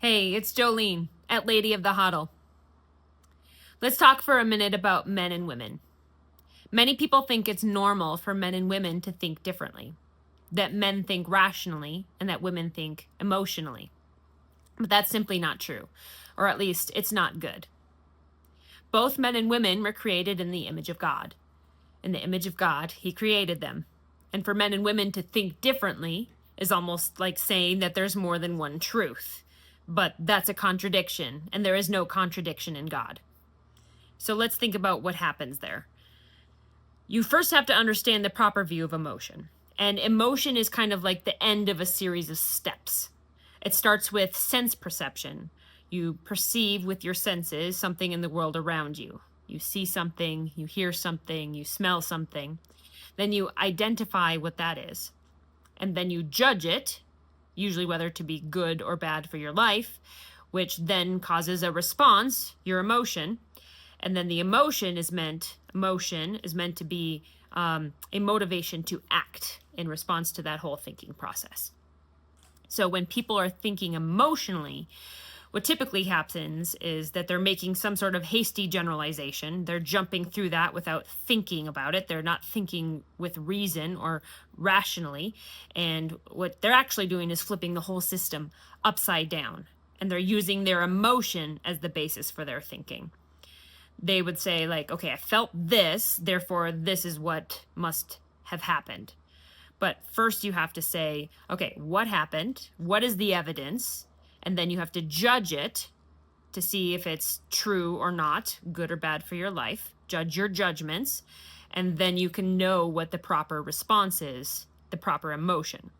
Hey, it's Jolene at Lady of the Huddle. Let's talk for a minute about men and women. Many people think it's normal for men and women to think differently, that men think rationally and that women think emotionally. But that's simply not true, or at least it's not good. Both men and women were created in the image of God. In the image of God, He created them. And for men and women to think differently is almost like saying that there's more than one truth. But that's a contradiction, and there is no contradiction in God. So let's think about what happens there. You first have to understand the proper view of emotion. And emotion is kind of like the end of a series of steps. It starts with sense perception. You perceive with your senses something in the world around you. You see something, you hear something, you smell something. Then you identify what that is. And then you judge it, usually whether to be good or bad for your life, which then causes a response, your emotion. And then the emotion is meant to be a motivation to act in response to that whole thinking process. So when people are thinking emotionally, what typically happens is that they're making some sort of hasty generalization. They're jumping through that without thinking about it. They're not thinking with reason or rationally. And what they're actually doing is flipping the whole system upside down. And they're using their emotion as the basis for their thinking. They would say, like, okay, I felt this, therefore this is what must have happened. But first you have to say, okay, what happened? What is the evidence? And then you have to judge it to see if it's true or not, good or bad for your life. Judge your judgments. And then you can know what the proper response is, the proper emotion.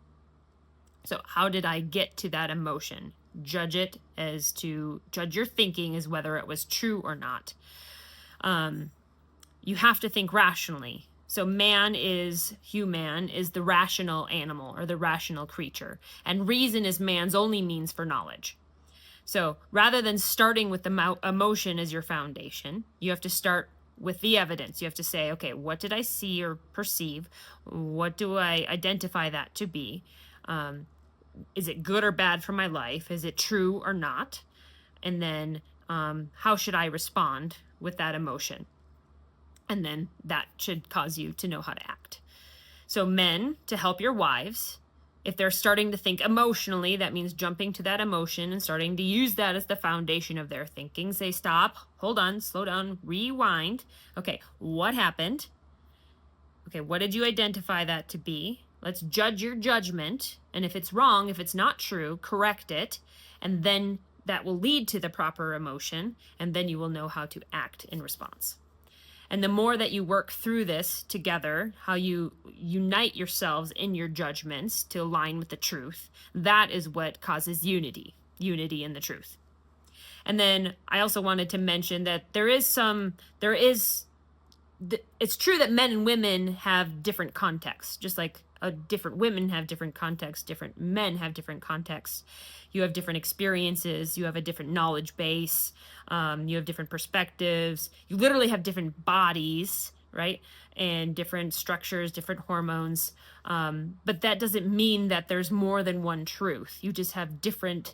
So how did I get to that emotion? Judge your thinking as whether it was true or not. You have to think rationally. So human is the rational animal or the rational creature. And reason is man's only means for knowledge. So rather than starting with the emotion as your foundation, you have to start with the evidence. You have to say, okay, what did I see or perceive? What do I identify that to be? Is it good or bad for my life? Is it true or not? And then how should I respond with that emotion? And then that should cause you to know how to act. So men, to help your wives, if they're starting to think emotionally, that means jumping to that emotion and starting to use that as the foundation of their thinking. Say, stop, hold on, slow down, rewind. Okay, what happened? Okay, what did you identify that to be? Let's judge your judgment. And if it's wrong, if it's not true, correct it. And then that will lead to the proper emotion. And then you will know how to act in response. And the more that you work through this together, how you unite yourselves in your judgments to align with the truth, that is what causes unity in the truth. And then I also wanted to mention that it's true that men and women have different contexts, just like different women have different contexts, different men have different contexts. You have different experiences, you have a different knowledge base, you have different perspectives, you literally have different bodies, right? And different structures, different hormones. But that doesn't mean that there's more than one truth. You just have different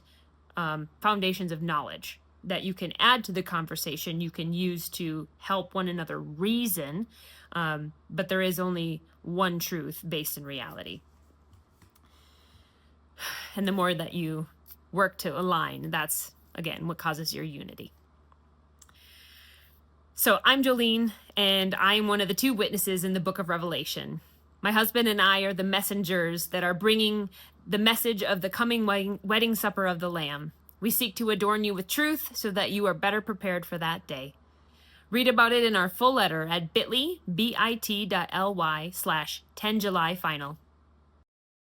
foundations of knowledge that you can add to the conversation, you can use to help one another reason, but there is only one truth based in reality. And the more that you work to align, that's, again, what causes your unity. So I'm Jolene, and I am one of the two witnesses in the book of Revelation. My husband and I are the messengers that are bringing the message of the coming wedding supper of the Lamb. We seek to adorn you with truth so that you are better prepared for that day. Read about it in our full letter at bit.ly/10 July final.